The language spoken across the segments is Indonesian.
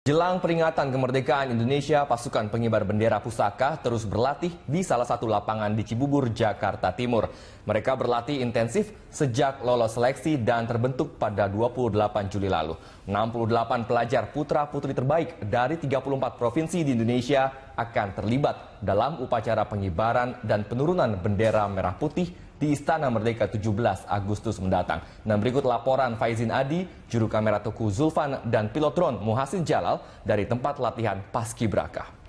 Jelang peringatan kemerdekaan Indonesia, pasukan pengibar bendera pusaka terus berlatih di salah satu lapangan di Cibubur, Jakarta Timur. Mereka berlatih intensif sejak lolos seleksi dan terbentuk pada 28 Juli lalu. 68 pelajar putra-putri terbaik dari 34 provinsi di Indonesia akan terlibat dalam upacara pengibaran dan penurunan bendera merah putih di Istana Merdeka 17 Agustus mendatang. Nah, berikut laporan Faizin Adi, juru kamera Teguh Zulfan, dan pilot drone Muhsin Jalal dari tempat latihan Paskibraka.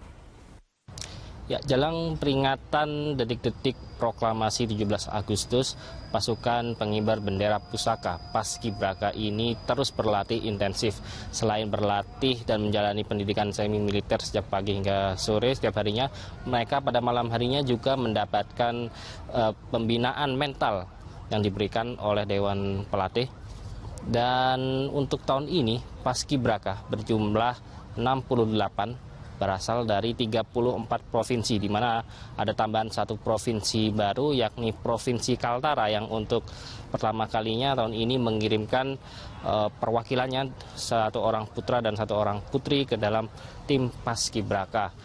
Ya, jelang peringatan detik-detik proklamasi 17 Agustus, pasukan pengibar bendera pusaka Paskibraka ini terus berlatih intensif. Selain berlatih dan menjalani pendidikan semi militer sejak pagi hingga sore setiap harinya, mereka pada malam harinya juga mendapatkan pembinaan mental yang diberikan oleh Dewan Pelatih. Dan untuk tahun ini Paskibraka berjumlah 68, berasal dari 34 provinsi, di mana ada tambahan satu provinsi baru, yakni Provinsi Kaltara, yang untuk pertama kalinya tahun ini mengirimkan perwakilannya, satu orang putra dan satu orang putri ke dalam tim Paskibraka.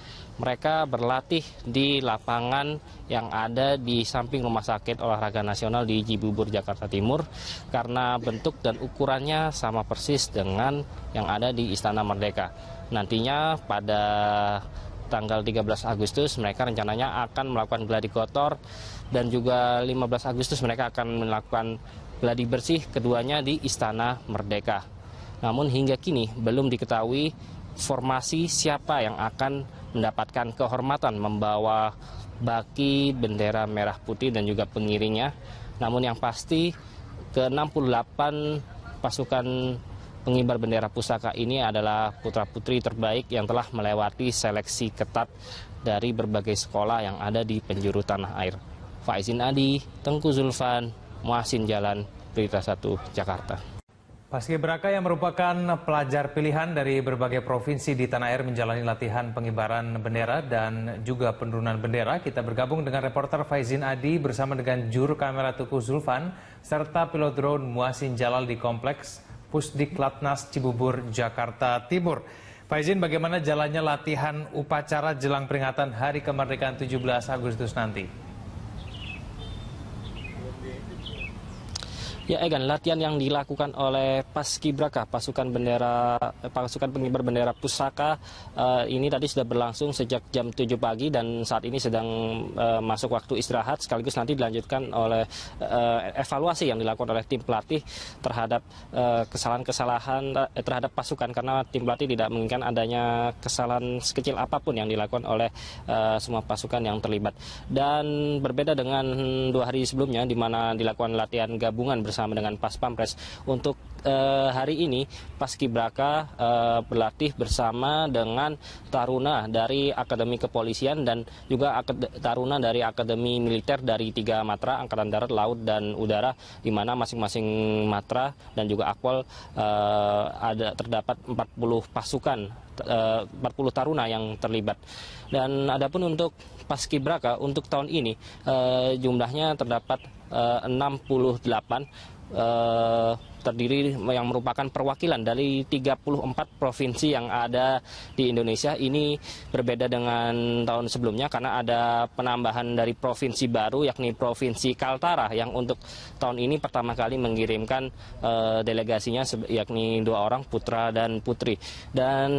Mereka berlatih di lapangan yang ada di samping Rumah Sakit Olahraga Nasional di Cibubur, Jakarta Timur, karena bentuk dan ukurannya sama persis dengan yang ada di Istana Merdeka. Nantinya pada tanggal 13 Agustus mereka rencananya akan melakukan gladi kotor, dan juga 15 Agustus mereka akan melakukan gladi bersih keduanya di Istana Merdeka. Namun hingga kini belum diketahui formasi siapa yang akan mendapatkan kehormatan membawa baki bendera merah putih dan juga pengiringnya. Namun yang pasti ke-68 pasukan pengibar bendera pusaka ini adalah putra-putri terbaik yang telah melewati seleksi ketat dari berbagai sekolah yang ada di penjuru tanah air. Faizin Adi, Teguh Zulfan, Muhsin Jalal, Berita 1, Jakarta. Paskibraka yang merupakan pelajar pilihan dari berbagai provinsi di tanah air menjalani latihan pengibaran bendera dan juga penurunan bendera. Kita bergabung dengan reporter Faizin Adi bersama dengan juru kamera Teguh Zulfan serta pilot drone Muhsin Jalal di kompleks Pusdiklatnas Cibubur, Jakarta Timur. Faizin, bagaimana jalannya latihan upacara jelang peringatan Hari Kemerdekaan 17 Agustus nanti? Ya, Egan, latihan yang dilakukan oleh Paskibraka, pasukan pengibar bendera pusaka ini tadi sudah berlangsung sejak jam 7 pagi dan saat ini sedang masuk waktu istirahat, sekaligus nanti dilanjutkan oleh evaluasi yang dilakukan oleh tim pelatih terhadap kesalahan-kesalahan terhadap pasukan, karena tim pelatih tidak menginginkan adanya kesalahan sekecil apapun yang dilakukan oleh semua pasukan yang terlibat. Dan berbeda dengan 2 hari sebelumnya di mana dilakukan latihan gabungan bersama dengan Pas Pampres, untuk hari ini Paskibraka berlatih bersama dengan taruna dari Akademi Kepolisian dan juga taruna dari Akademi Militer dari 3 matra, Angkatan Darat, Laut, dan Udara, di mana masing-masing matra dan juga Akpol terdapat 40 pasukan, 40 taruna yang terlibat. Dan adapun untuk Paskibraka untuk tahun ini jumlahnya terdapat 68, terdiri yang merupakan perwakilan dari 34 provinsi yang ada di Indonesia. Ini berbeda dengan tahun sebelumnya karena ada penambahan dari provinsi baru, yakni Provinsi Kaltara, yang untuk tahun ini pertama kali mengirimkan delegasinya, yakni 2 orang, putra dan putri. Dan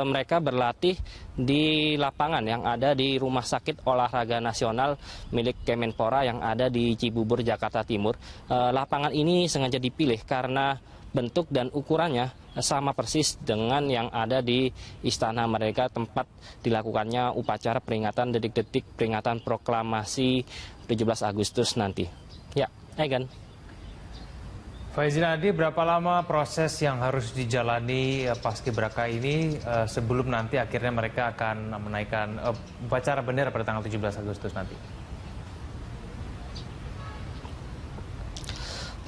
mereka berlatih di lapangan yang ada di Rumah Sakit Olahraga Nasional milik Kemenpora yang ada di Cibubur, Jakarta Timur. Lapangan ini sengaja dipilih karena bentuk dan ukurannya sama persis dengan yang ada di Istana Merdeka, tempat dilakukannya upacara peringatan detik-detik peringatan proklamasi 17 Agustus nanti. Ya, Egan. Faizin Adi, berapa lama proses yang harus dijalani Paskibraka ini sebelum nanti akhirnya mereka akan menaikkan upacara bendera pada tanggal 17 Agustus nanti?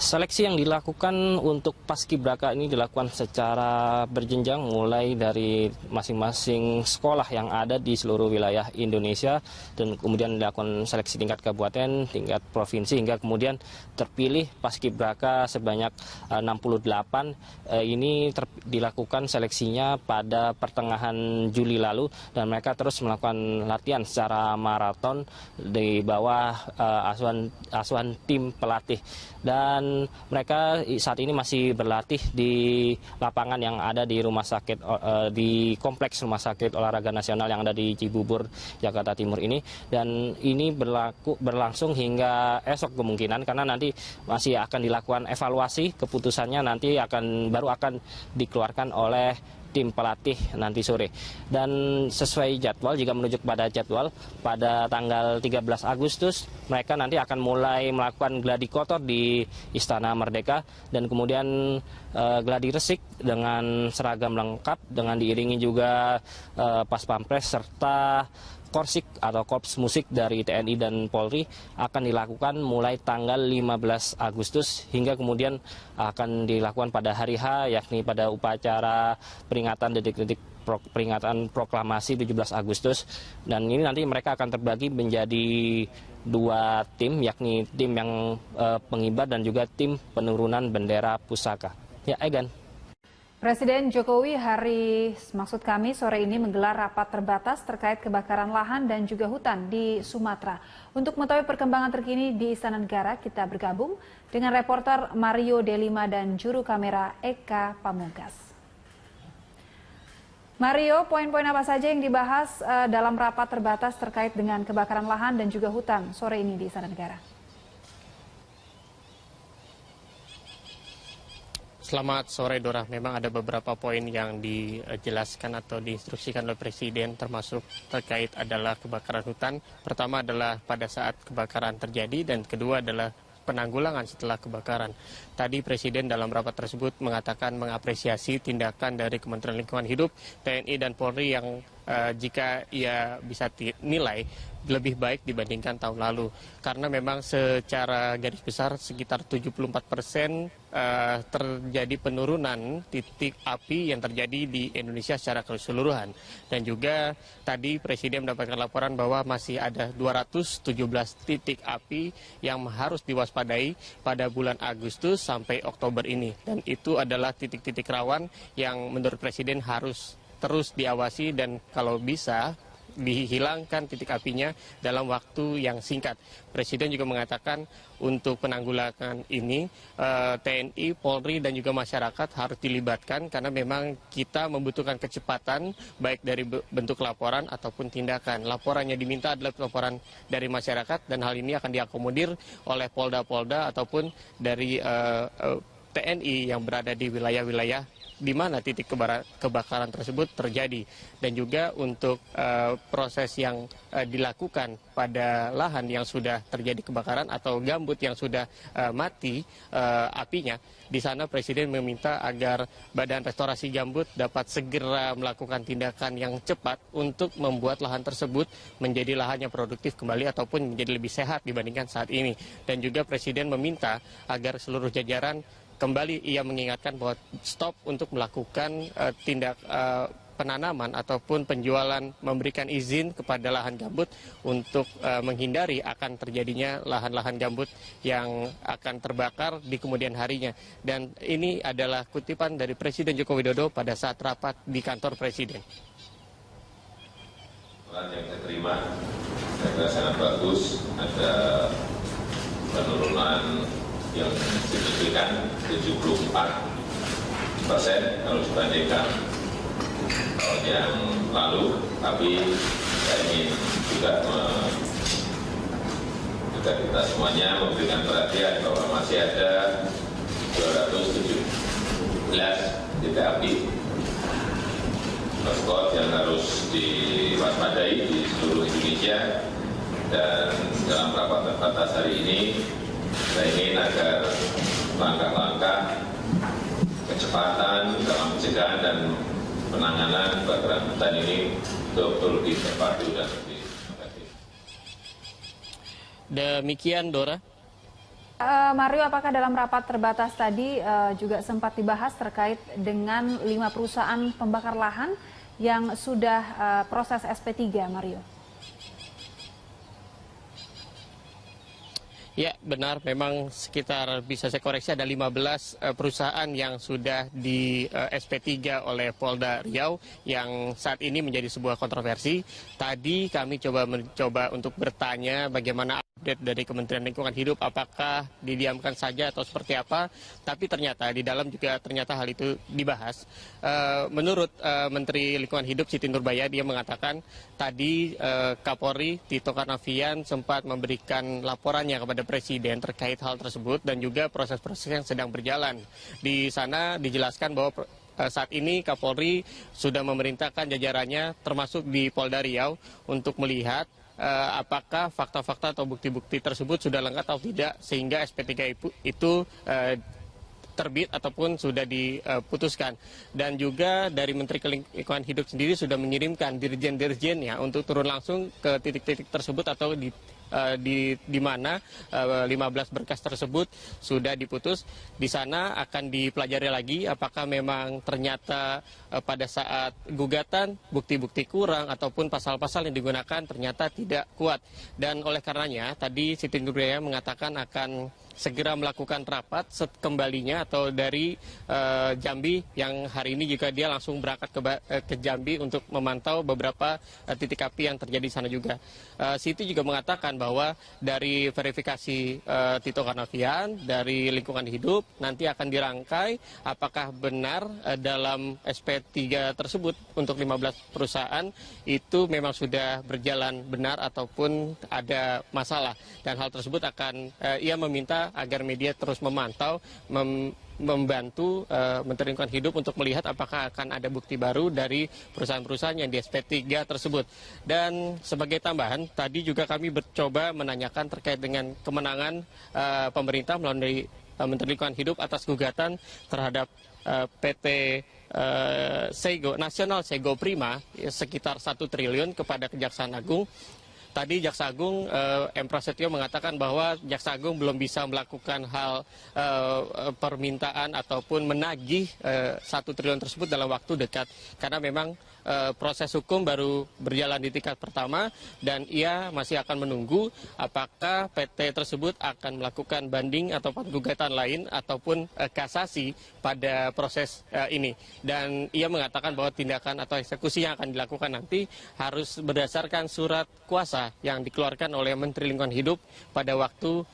Seleksi yang dilakukan untuk paskibraka ini dilakukan secara berjenjang mulai dari masing-masing sekolah yang ada di seluruh wilayah Indonesia dan kemudian dilakukan seleksi tingkat kabupaten, tingkat provinsi hingga kemudian terpilih paskibraka sebanyak 68. Ini dilakukan seleksinya pada pertengahan Juli lalu dan mereka terus melakukan latihan secara maraton di bawah asuhan tim pelatih. Dan mereka saat ini masih berlatih di lapangan yang ada di rumah sakit, di kompleks rumah sakit olahraga nasional yang ada di Cibubur, Jakarta Timur ini. Dan ini berlangsung hingga esok kemungkinan, karena nanti masih akan dilakukan evaluasi, keputusannya nanti baru akan dikeluarkan oleh tim pelatih nanti sore. Dan sesuai jadwal, jika menuju pada jadwal, pada tanggal 13 Agustus mereka nanti akan mulai melakukan gladi kotor di Istana Merdeka dan kemudian gladi resik dengan seragam lengkap dengan diiringi juga pas pampres serta korsik atau korps musik dari TNI dan Polri akan dilakukan mulai tanggal 15 Agustus hingga kemudian akan dilakukan pada hari H, yakni pada upacara peringatan detik-detik peringatan proklamasi 17 Agustus. Dan ini nanti mereka akan terbagi menjadi dua tim, yakni tim yang pengibar dan juga tim penurunan bendera pusaka. Ya, Egan. Presiden Jokowi sore ini menggelar rapat terbatas terkait kebakaran lahan dan juga hutan di Sumatera. Untuk mengetahui perkembangan terkini di Istana Negara, kita bergabung dengan reporter Mario Delima dan juru kamera Eka Pamungkas. Mario, poin-poin apa saja yang dibahas dalam rapat terbatas terkait dengan kebakaran lahan dan juga hutan sore ini di Istana Negara? Selamat sore Dora, memang ada beberapa poin yang dijelaskan atau diinstruksikan oleh Presiden termasuk terkait adalah kebakaran hutan. Pertama adalah pada saat kebakaran terjadi dan kedua adalah penanggulangan setelah kebakaran. Tadi Presiden dalam rapat tersebut mengatakan mengapresiasi tindakan dari Kementerian Lingkungan Hidup, TNI dan Polri yang jika ia bisa nilai lebih baik dibandingkan tahun lalu. Karena memang secara garis besar sekitar 74% terjadi penurunan titik api yang terjadi di Indonesia secara keseluruhan. Dan juga tadi Presiden mendapatkan laporan bahwa masih ada 217 titik api yang harus diwaspadai pada bulan Agustus sampai Oktober ini. Dan itu adalah titik-titik rawan yang menurut Presiden harus terus diawasi dan kalau bisa dihilangkan titik apinya dalam waktu yang singkat. Presiden juga mengatakan untuk penanggulangan ini TNI, Polri dan juga masyarakat harus dilibatkan karena memang kita membutuhkan kecepatan baik dari bentuk laporan ataupun tindakan. Laporannya diminta adalah laporan dari masyarakat dan hal ini akan diakomodir oleh Polda-Polda ataupun dari TNI yang berada di wilayah-wilayah di mana titik kebakaran tersebut terjadi. Dan juga untuk proses yang dilakukan pada lahan yang sudah terjadi kebakaran atau gambut yang sudah mati apinya, di sana Presiden meminta agar Badan Restorasi Gambut dapat segera melakukan tindakan yang cepat untuk membuat lahan tersebut menjadi lahan yang produktif kembali ataupun menjadi lebih sehat dibandingkan saat ini. Dan juga Presiden meminta agar seluruh jajaran kembali ia mengingatkan bahwa stop untuk melakukan tindak penanaman ataupun penjualan memberikan izin kepada lahan gambut untuk menghindari akan terjadinya lahan-lahan gambut yang akan terbakar di kemudian harinya. Dan ini adalah kutipan dari Presiden Joko Widodo pada saat rapat di kantor Presiden. Yang saya terima, saya kira sangat bagus, ada penurunan yang signifikan 74% kalau dibandingkan tahun yang lalu. Tapi saya ingin juga kita semuanya memberikan perhatian bahwa masih ada 217 titik api hotspot yang harus diwaspadai di seluruh Indonesia. Dan dalam rapat terbatas hari ini saya ingin agar langkah-langkah kecepatan dalam pencegahan dan penanganan kebakaran hutan ini betul-betul terpadu dan lebih efektif. Demikian Dora. Mario, apakah dalam rapat terbatas tadi juga sempat dibahas terkait dengan 5 perusahaan pembakar lahan yang sudah proses SP3, Mario? Ya, benar. Memang sekitar, bisa saya koreksi, ada 15 perusahaan yang sudah di SP3 oleh Polda Riau yang saat ini menjadi sebuah kontroversi. Tadi kami mencoba untuk bertanya bagaimana update dari Kementerian Lingkungan Hidup, apakah didiamkan saja atau seperti apa. Tapi ternyata di dalam juga ternyata hal itu dibahas. Menurut Menteri Lingkungan Hidup Siti Nurbaya, dia mengatakan tadi Kapolri Tito Karnavian sempat memberikan laporannya kepada Presiden terkait hal tersebut dan juga proses-proses yang sedang berjalan. Di sana dijelaskan bahwa saat ini Kapolri sudah memerintahkan jajarannya termasuk di Polda Riau untuk melihat apakah fakta-fakta atau bukti-bukti tersebut sudah lengkap atau tidak sehingga SP3 itu terbit ataupun sudah diputuskan. Dan juga dari Menteri Lingkungan Hidup sendiri sudah mengirimkan dirjen-dirjennya untuk turun langsung ke titik-titik tersebut atau di mana 15 berkas tersebut sudah diputus. Di sana akan dipelajari lagi apakah memang ternyata pada saat gugatan bukti-bukti kurang ataupun pasal-pasal yang digunakan ternyata tidak kuat. Dan oleh karenanya tadi Siti Nurbaya mengatakan akan segera melakukan rapat kembalinya atau dari Jambi yang hari ini juga dia langsung berangkat ke Jambi untuk memantau beberapa titik api yang terjadi di sana juga. Siti juga mengatakan bahwa dari verifikasi Tito Karnavian dari Lingkungan Hidup nanti akan dirangkai apakah benar dalam SP3 tersebut untuk 15 perusahaan itu memang sudah berjalan benar ataupun ada masalah. Dan hal tersebut akan ia meminta agar media terus memantau, membantu Menteri Lingkungan Hidup untuk melihat apakah akan ada bukti baru dari perusahaan-perusahaan yang di SP3 tersebut. Dan sebagai tambahan, tadi juga kami mencoba menanyakan terkait dengan kemenangan pemerintah melalui Menteri Lingkungan Hidup atas gugatan terhadap PT Nasional Sego Prima sekitar 1 triliun kepada Kejaksaan Agung. Tadi Jaksa Agung M. Prasetyo mengatakan bahwa Jaksa Agung belum bisa melakukan hal permintaan ataupun menagih 1 triliun tersebut dalam waktu dekat. Karena memang proses hukum baru berjalan di tingkat pertama dan ia masih akan menunggu apakah PT tersebut akan melakukan banding ataupun gugatan lain ataupun kasasi pada proses ini. Dan ia mengatakan bahwa tindakan atau eksekusi yang akan dilakukan nanti harus berdasarkan surat kuasa yang dikeluarkan oleh Menteri Lingkungan Hidup pada waktu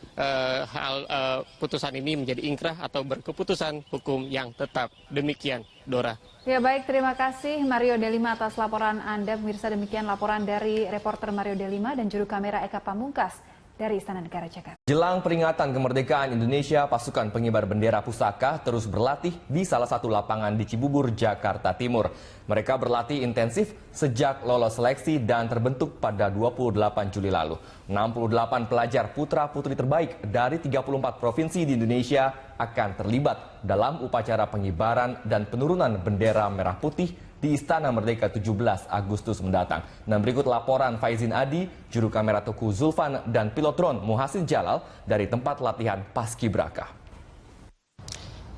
putusan ini menjadi ingkrah atau berkeputusan hukum yang tetap. Demikian, Dora. Ya baik, terima kasih Mario Delima atas laporan Anda. Pemirsa, demikian laporan dari reporter Mario Delima dan juru kamera Eka Pamungkas dari Istana Negara Jakarta. Jelang peringatan kemerdekaan Indonesia, pasukan pengibar bendera pusaka terus berlatih di salah satu lapangan di Cibubur, Jakarta Timur. Mereka berlatih intensif sejak lolos seleksi dan terbentuk pada 28 Juli lalu. 68 pelajar putra-putri terbaik dari 34 provinsi di Indonesia akan terlibat dalam upacara pengibaran dan penurunan bendera merah putih di Istana Merdeka 17 Agustus mendatang. Dan berikut laporan Faizin Adi, juru kamera Teguh Zulfan, dan pilot drone Muhsin Jalal dari tempat latihan Paskibraka.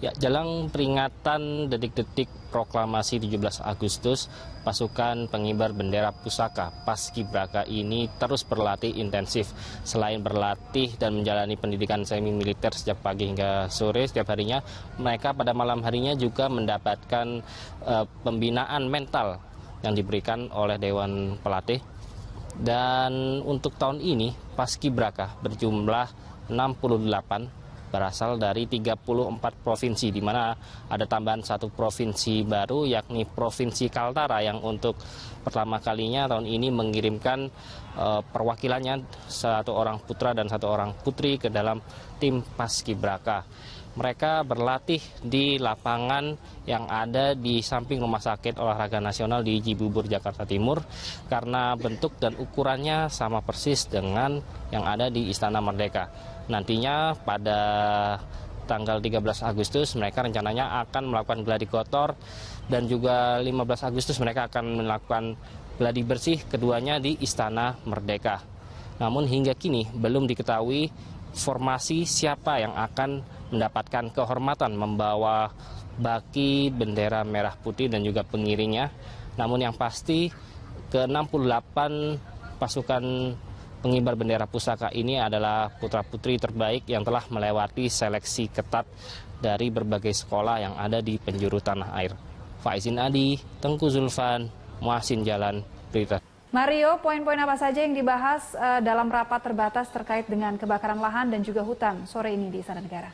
Ya, jelang peringatan detik-detik proklamasi 17 Agustus, pasukan pengibar bendera pusaka Paskibraka ini terus berlatih intensif. Selain berlatih dan menjalani pendidikan semi militer sejak pagi hingga sore setiap harinya, mereka pada malam harinya juga mendapatkan pembinaan mental yang diberikan oleh Dewan Pelatih. Dan untuk tahun ini Paskibraka berjumlah 68 berasal dari 34 provinsi, di mana ada tambahan 1 provinsi baru, yakni Provinsi Kaltara yang untuk pertama kalinya tahun ini mengirimkan perwakilannya 1 orang putra dan 1 orang putri ke dalam tim Paskibraka. Mereka berlatih di lapangan yang ada di samping Rumah Sakit Olahraga Nasional di Cibubur, Jakarta Timur, karena bentuk dan ukurannya sama persis dengan yang ada di Istana Merdeka. Nantinya pada tanggal 13 Agustus mereka rencananya akan melakukan gladi kotor dan juga 15 Agustus mereka akan melakukan gladi bersih keduanya di Istana Merdeka. Namun hingga kini belum diketahui formasi siapa yang akan mendapatkan kehormatan membawa baki bendera merah putih dan juga pengiringnya. Namun yang pasti ke-68 pasukan pengibar bendera pusaka ini adalah putra-putri terbaik yang telah melewati seleksi ketat dari berbagai sekolah yang ada di penjuru tanah air. Faizin Adi, Tengku Zulfan, Muhsin Jalan, Berita. Mario, poin-poin apa saja yang dibahas dalam rapat terbatas terkait dengan kebakaran lahan dan juga hutan sore ini di Istana Negara?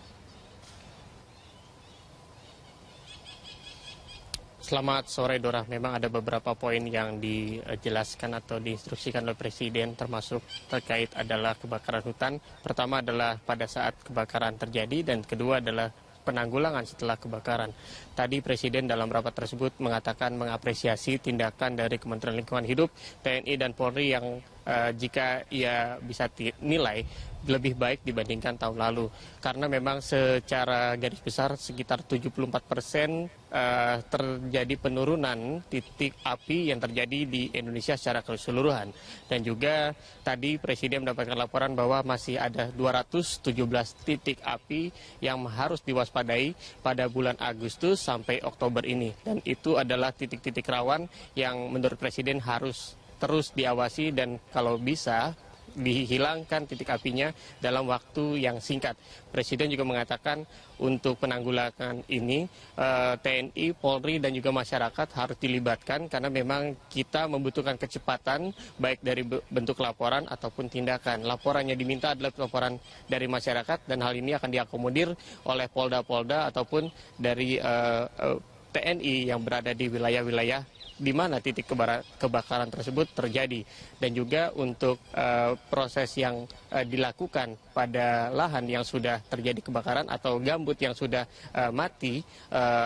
Selamat sore Dora, memang ada beberapa poin yang dijelaskan atau diinstruksikan oleh Presiden termasuk terkait adalah kebakaran hutan. Pertama adalah pada saat kebakaran terjadi dan kedua adalah penanggulangan setelah kebakaran. Tadi Presiden dalam rapat tersebut mengatakan mengapresiasi tindakan dari Kementerian Lingkungan Hidup, TNI dan Polri yang jika ia bisa nilai lebih baik dibandingkan tahun lalu. Karena memang secara garis besar sekitar 74% terjadi penurunan titik api yang terjadi di Indonesia secara keseluruhan. Dan juga tadi Presiden mendapatkan laporan bahwa masih ada 217 titik api yang harus diwaspadai pada bulan Agustus sampai Oktober ini. Dan itu adalah titik-titik rawan yang menurut Presiden harus terus diawasi dan kalau bisa dihilangkan titik apinya dalam waktu yang singkat. Presiden juga mengatakan untuk penanggulangan ini TNI, Polri dan juga masyarakat harus dilibatkan karena memang kita membutuhkan kecepatan baik dari bentuk laporan ataupun tindakan. Laporannya diminta adalah laporan dari masyarakat dan hal ini akan diakomodir oleh Polda-Polda ataupun dari TNI yang berada di wilayah-wilayah di mana titik kebakaran tersebut terjadi. Dan juga untuk proses yang dilakukan pada lahan yang sudah terjadi kebakaran atau gambut yang sudah mati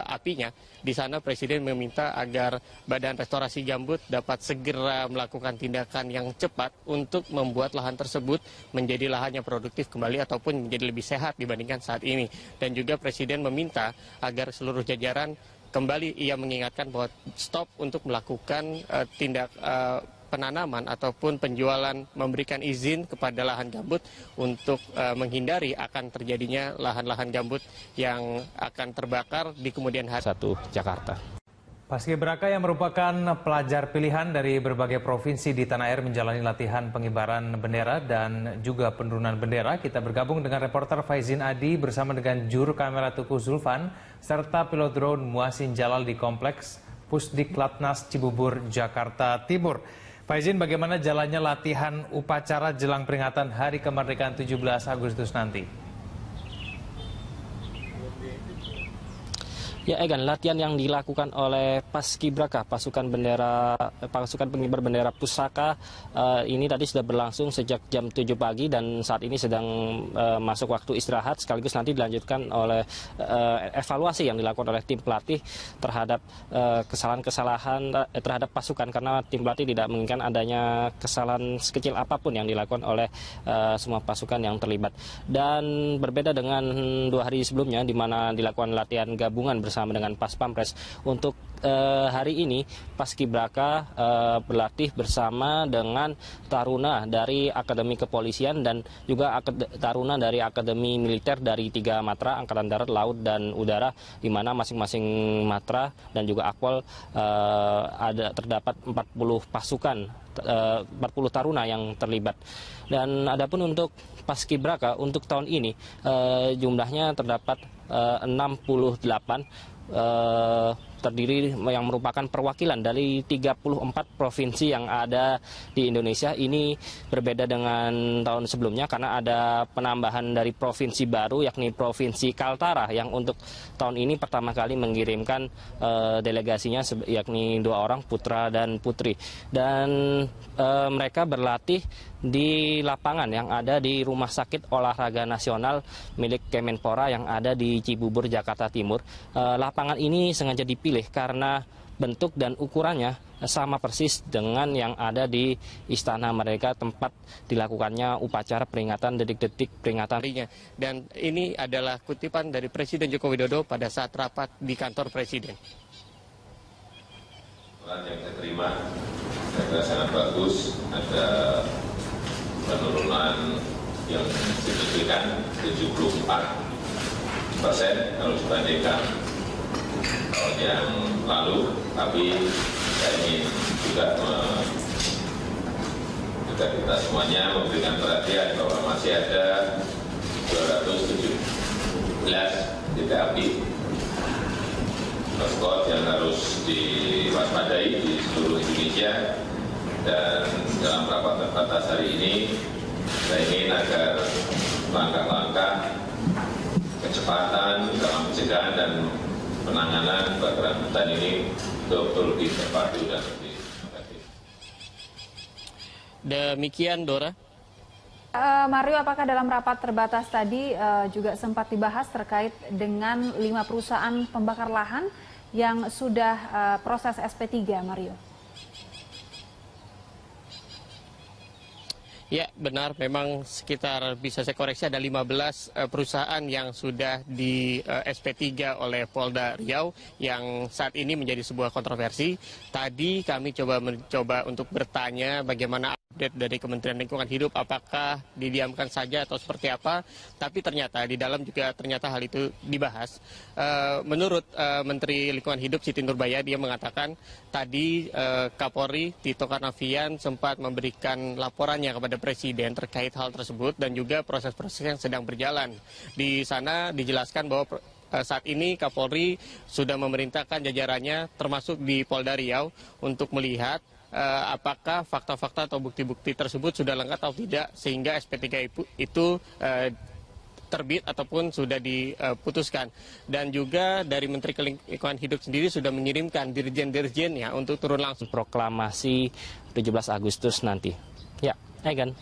apinya, di sana Presiden meminta agar Badan Restorasi Gambut dapat segera melakukan tindakan yang cepat untuk membuat lahan tersebut menjadi lahan yang produktif kembali ataupun menjadi lebih sehat dibandingkan saat ini. Dan juga Presiden meminta agar seluruh jajaran kembali ia mengingatkan bahwa stop untuk melakukan tindak penanaman ataupun penjualan memberikan izin kepada lahan gambut untuk menghindari akan terjadinya lahan-lahan gambut yang akan terbakar di kemudian hari. 1 Jakarta. Paskibraka yang merupakan pelajar pilihan dari berbagai provinsi di tanah air menjalani latihan pengibaran bendera dan juga penurunan bendera. Kita bergabung dengan reporter Faizin Adi bersama dengan juru kamera Tengku Zulfan serta pilot drone Muhsin Jalal di Kompleks Pusdiklatnas Cibubur, Jakarta Timur. Faizin, bagaimana jalannya latihan upacara jelang peringatan Hari Kemerdekaan 17 Agustus nanti? Ya, Egan, latihan yang dilakukan oleh Paskibraka, pasukan pengibar bendera pusaka ini tadi sudah berlangsung sejak jam 7 pagi dan saat ini sedang masuk waktu istirahat, sekaligus nanti dilanjutkan oleh evaluasi yang dilakukan oleh tim pelatih terhadap kesalahan-kesalahan terhadap pasukan, karena tim pelatih tidak menginginkan adanya kesalahan sekecil apapun yang dilakukan oleh semua pasukan yang terlibat. Dan berbeda dengan 2 hari sebelumnya di mana dilakukan latihan gabungan bersama dengan Pas Pampres. Untuk hari ini Paskibraka berlatih bersama dengan taruna dari Akademi Kepolisian dan juga taruna dari Akademi Militer dari 3 matra, Angkatan Darat, Laut, dan Udara, di mana masing-masing matra dan juga Akpol terdapat 40 pasukan, 40 taruna yang terlibat. Dan adapun untuk Paskibraka untuk tahun ini jumlahnya terdapat 68 terdiri yang merupakan perwakilan dari 34 provinsi yang ada di Indonesia. Ini berbeda dengan tahun sebelumnya karena ada penambahan dari provinsi baru, yakni Provinsi Kaltara, yang untuk tahun ini pertama kali mengirimkan delegasinya, yakni 2 orang, putra dan putri. Dan mereka berlatih di lapangan yang ada di Rumah Sakit Olahraga Nasional milik Kemenpora yang ada di Cibubur, Jakarta Timur. Lapangan ini sengaja dipilih karena bentuk dan ukurannya sama persis dengan yang ada di Istana Merdeka, tempat dilakukannya upacara peringatan detik-detik peringatan harinya. Dan ini adalah kutipan dari Presiden Joko Widodo pada saat rapat di kantor Presiden. Yang saya terima, saya kira sangat bagus, ada penurunan yang signifikan 74% kalau dibandingkan tahun yang lalu. Tapi saya ingin juga kita semuanya memberikan perhatian bahwa masih ada 217 titik api hotspot yang harus diwaspadai di seluruh Indonesia. Dan dalam rapat terbatas hari ini, saya ingin agar langkah-langkah kecepatan dalam pencegahan dan penanganan kebakaran hutan ini betul-betul lebih terpadu dan lebih efektif. Demikian, Dora. Mario, apakah dalam rapat terbatas tadi juga sempat dibahas terkait dengan 5 perusahaan pembakar lahan yang sudah proses SP3, Mario? Ya, benar. Memang sekitar, bisa saya koreksi, ada 15 perusahaan yang sudah di SP3 oleh Polda Riau yang saat ini menjadi sebuah kontroversi. Tadi kami mencoba untuk bertanya bagaimana update dari Kementerian Lingkungan Hidup, apakah didiamkan saja atau seperti apa. Tapi ternyata di dalam juga ternyata hal itu dibahas. Menurut Menteri Lingkungan Hidup Siti Nurbaya, dia mengatakan tadi Kapolri Tito Karnavian sempat memberikan laporannya kepada Presiden terkait hal tersebut dan juga proses-proses yang sedang berjalan. Di sana dijelaskan bahwa saat ini Kapolri sudah memerintahkan jajarannya termasuk di Polda Riau untuk melihat apakah fakta-fakta atau bukti-bukti tersebut sudah lengkap atau tidak sehingga SP3 itu terbit ataupun sudah diputuskan. Dan juga dari Menteri Lingkungan Hidup sendiri sudah mengirimkan dirjen-dirjennya untuk turun langsung. Proklamasi 17 Agustus nanti. Ya, Egan.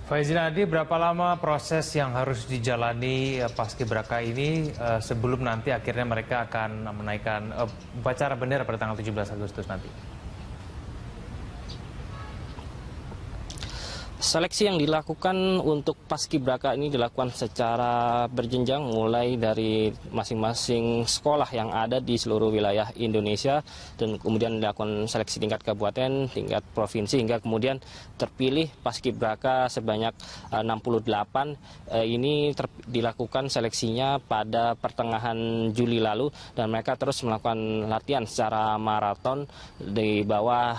Faizin Adi, berapa lama proses yang harus dijalani paskibraka ini sebelum nanti akhirnya mereka akan menaikkan upacara bendera pada tanggal 17 Agustus nanti? Seleksi yang dilakukan untuk paskibraka ini dilakukan secara berjenjang mulai dari masing-masing sekolah yang ada di seluruh wilayah Indonesia dan kemudian dilakukan seleksi tingkat kabupaten, tingkat provinsi hingga kemudian terpilih paskibraka sebanyak 68. Ini dilakukan seleksinya pada pertengahan Juli lalu dan mereka terus melakukan latihan secara maraton di bawah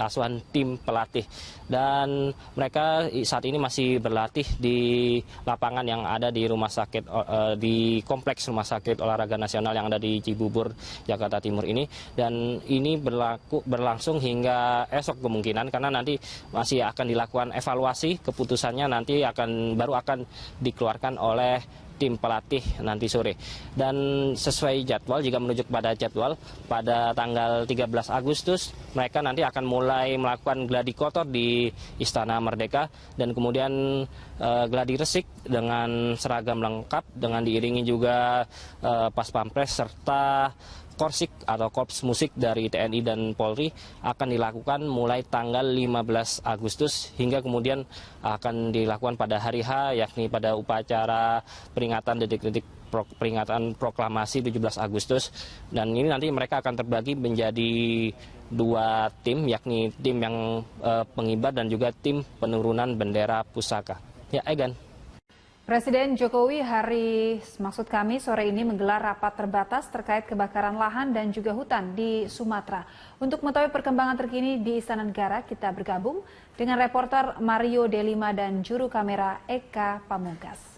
asuhan tim pelatih. Dan mereka saat ini masih berlatih di lapangan yang ada di rumah sakit, di kompleks rumah sakit olahraga nasional yang ada di Cibubur, Jakarta Timur ini. Dan ini berlangsung hingga esok kemungkinan karena nanti masih akan dilakukan evaluasi, keputusannya nanti baru akan dikeluarkan oleh tim pelatih nanti sore. Dan sesuai jadwal, jika merujuk pada jadwal, pada tanggal 13 Agustus mereka nanti akan mulai melakukan gladi kotor di Istana Merdeka dan kemudian gladi resik dengan seragam lengkap dengan diiringi juga pas pampres serta korsik atau korps musik dari TNI dan Polri akan dilakukan mulai tanggal 15 Agustus hingga kemudian akan dilakukan pada hari H, yakni pada upacara peringatan detik-detik peringatan proklamasi 17 Agustus. Dan ini nanti mereka akan terbagi menjadi 2 tim, yakni tim yang pengibar dan juga tim penurunan bendera pusaka. Ya, Egan. Presiden Jokowi sore ini menggelar rapat terbatas terkait kebakaran lahan dan juga hutan di Sumatera. Untuk mengetahui perkembangan terkini di Istana Negara, kita bergabung dengan reporter Mario Delima dan juru kamera Eka Pamungkas.